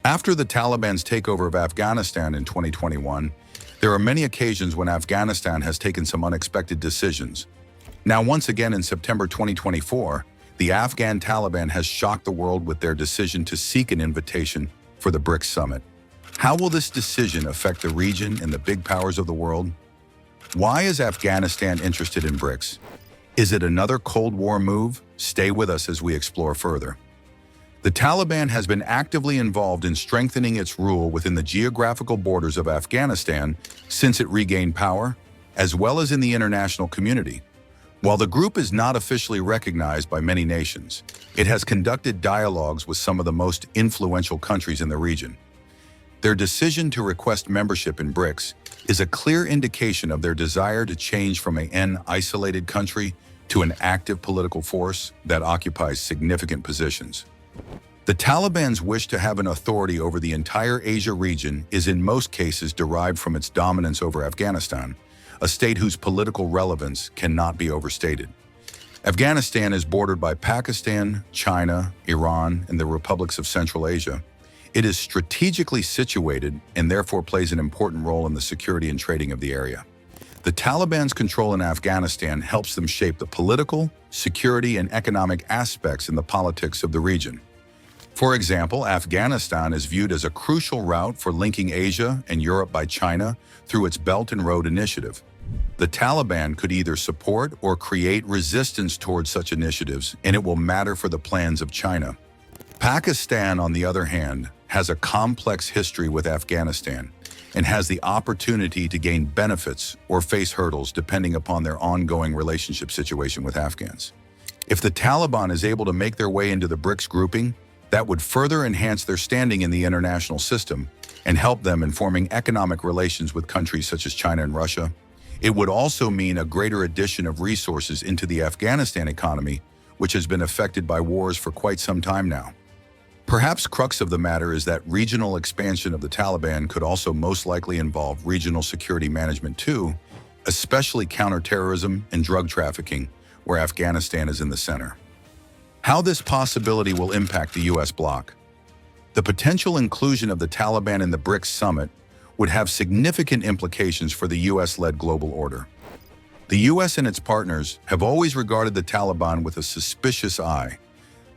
After the Taliban's takeover of Afghanistan in 2021, there are many occasions when Afghanistan has taken some unexpected decisions. Now, once again in September 2024, the Afghan Taliban has shocked the world with their decision to seek an invitation for the BRICS summit. How will this decision affect the region and the big powers of the world? Why is Afghanistan interested in BRICS? Is it another Cold War move? Stay with us as we explore further. The Taliban has been actively involved in strengthening its rule within the geographical borders of Afghanistan since it regained power, as well as in the international community. While the group is not officially recognized by many nations, it has conducted dialogues with some of the most influential countries in the region. Their decision to request membership in BRICS is a clear indication of their desire to change from an isolated country to an active political force that occupies significant positions. The Taliban's wish to have an authority over the entire Asia region is in most cases derived from its dominance over Afghanistan, a state whose political relevance cannot be overstated. Afghanistan is bordered by Pakistan, China, Iran, and the republics of Central Asia. It is strategically situated and therefore plays an important role in the security and trading of the area. The Taliban's control in Afghanistan helps them shape the political, security, and economic aspects in the politics of the region. For example, Afghanistan is viewed as a crucial route for linking Asia and Europe by China through its Belt and Road Initiative. The Taliban could either support or create resistance towards such initiatives, and it will matter for the plans of China. Pakistan, on the other hand, has a complex history with Afghanistan and has the opportunity to gain benefits or face hurdles depending upon their ongoing relationship situation with Afghans. If the Taliban is able to make their way into the BRICS grouping, that would further enhance their standing in the international system and help them in forming economic relations with countries such as China and Russia. It would also mean a greater addition of resources into the Afghanistan economy, which has been affected by wars for quite some time now. Perhaps crux of the matter is that regional expansion of the Taliban could also most likely involve regional security management too, especially counterterrorism and drug trafficking, where Afghanistan is in the center. How this possibility will impact the U.S. bloc. The potential inclusion of the Taliban in the BRICS summit would have significant implications for the U.S.-led global order. The U.S. and its partners have always regarded the Taliban with a suspicious eye,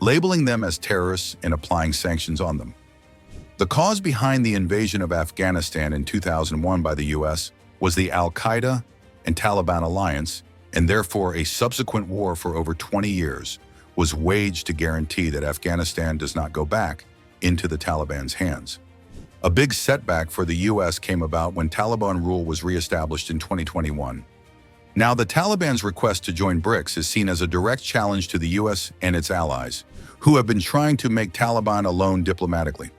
labeling them as terrorists and applying sanctions on them. The cause behind the invasion of Afghanistan in 2001 by the U.S. was the Al-Qaeda and Taliban alliance, and therefore a subsequent war for over 20 years was waged to guarantee that Afghanistan does not go back into the Taliban's hands. A big setback for the U.S. came about when Taliban rule was reestablished in 2021. Now, the Taliban's request to join BRICS is seen as a direct challenge to the U.S. and its allies, who have been trying to make Taliban alone diplomatically.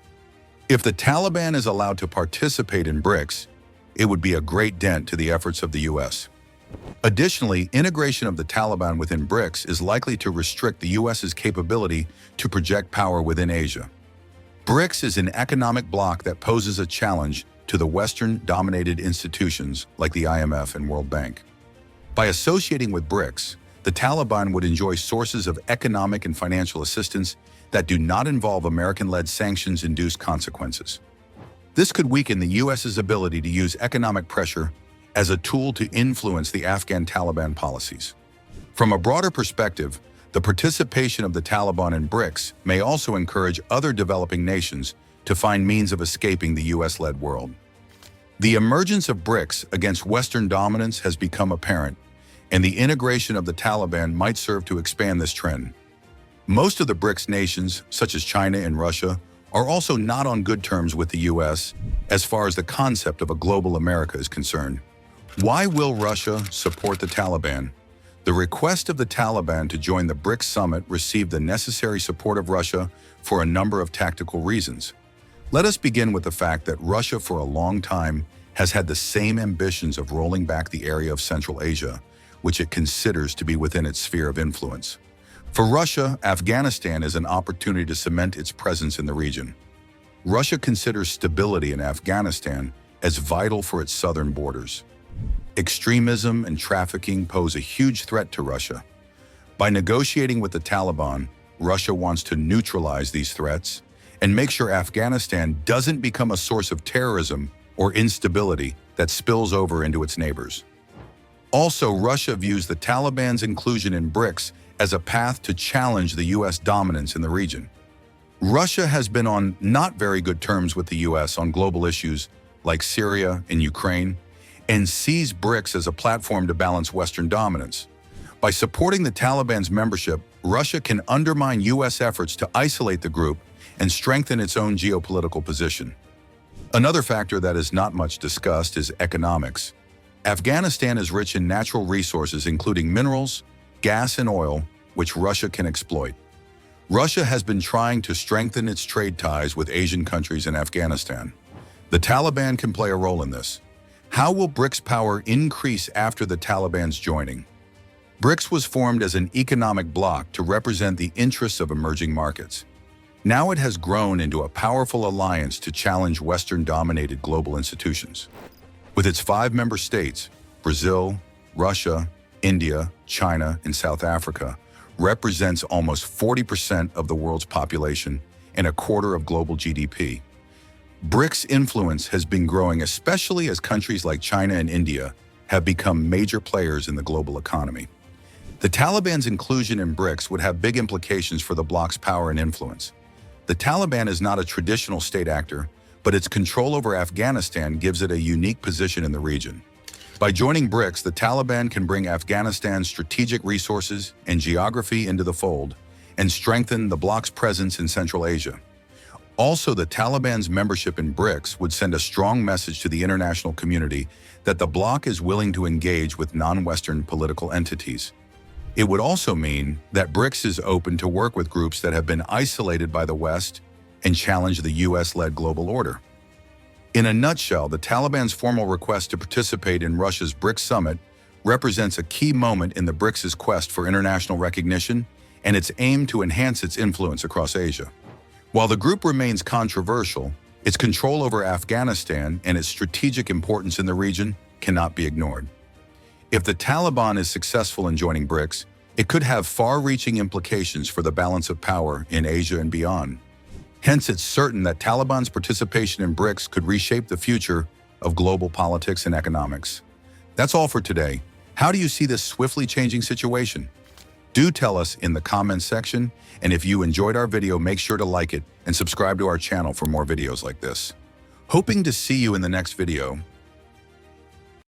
If the Taliban is allowed to participate in BRICS, it would be a great dent to the efforts of the U.S. Additionally, integration of the Taliban within BRICS is likely to restrict the U.S.'s capability to project power within Asia. BRICS is an economic bloc that poses a challenge to the Western-dominated institutions like the IMF and World Bank. By associating with BRICS, the Taliban would enjoy sources of economic and financial assistance that do not involve American-led sanctions-induced consequences. This could weaken the U.S.'s ability to use economic pressure as a tool to influence the Afghan Taliban policies. From a broader perspective, the participation of the Taliban in BRICS may also encourage other developing nations to find means of escaping the U.S.-led world. The emergence of BRICS against Western dominance has become apparent, and the integration of the Taliban might serve to expand this trend. Most of the BRICS nations, such as China and Russia, are also not on good terms with the U.S. as far as the concept of a global America is concerned. Why will Russia support the Taliban? The request of the Taliban to join the BRICS summit received the necessary support of Russia for a number of tactical reasons. Let us begin with the fact that Russia for a long time has had the same ambitions of rolling back the area of Central Asia, which it considers to be within its sphere of influence. For Russia, Afghanistan is an opportunity to cement its presence in the region. Russia considers stability in Afghanistan as vital for its southern borders. Extremism and trafficking pose a huge threat to Russia. By negotiating with the Taliban, Russia wants to neutralize these threats and make sure Afghanistan doesn't become a source of terrorism or instability that spills over into its neighbors. Also, Russia views the Taliban's inclusion in BRICS as a path to challenge the U.S. dominance in the region. Russia has been on not very good terms with the U.S. on global issues like Syria and Ukraine, and sees BRICS as a platform to balance Western dominance. By supporting the Taliban's membership, Russia can undermine U.S. efforts to isolate the group and strengthen its own geopolitical position. Another factor that is not much discussed is economics. Afghanistan is rich in natural resources including minerals, gas, and oil, which Russia can exploit. Russia has been trying to strengthen its trade ties with Asian countries in Afghanistan. The Taliban can play a role in this. How will BRICS power increase after the Taliban's joining? BRICS was formed as an economic bloc to represent the interests of emerging markets. Now it has grown into a powerful alliance to challenge Western-dominated global institutions. With its 5 member states, Brazil, Russia, India, China, and South Africa, represents almost 40% of the world's population and a quarter of global GDP. BRICS' influence has been growing, especially as countries like China and India have become major players in the global economy. The Taliban's inclusion in BRICS would have big implications for the bloc's power and influence. The Taliban is not a traditional state actor, but its control over Afghanistan gives it a unique position in the region. By joining BRICS, the Taliban can bring Afghanistan's strategic resources and geography into the fold and strengthen the bloc's presence in Central Asia. Also, the Taliban's membership in BRICS would send a strong message to the international community that the bloc is willing to engage with non-Western political entities. It would also mean that BRICS is open to work with groups that have been isolated by the West and challenge the US-led global order. In a nutshell, the Taliban's formal request to participate in Russia's BRICS summit represents a key moment in the BRICS' quest for international recognition and its aim to enhance its influence across Asia. While the group remains controversial, its control over Afghanistan and its strategic importance in the region cannot be ignored. If the Taliban is successful in joining BRICS, it could have far-reaching implications for the balance of power in Asia and beyond. Hence, it's certain that Taliban's participation in BRICS could reshape the future of global politics and economics. That's all for today. How do you see this swiftly changing situation? Do tell us in the comments section, and if you enjoyed our video, make sure to like it and subscribe to our channel for more videos like this. Hoping to see you in the next video.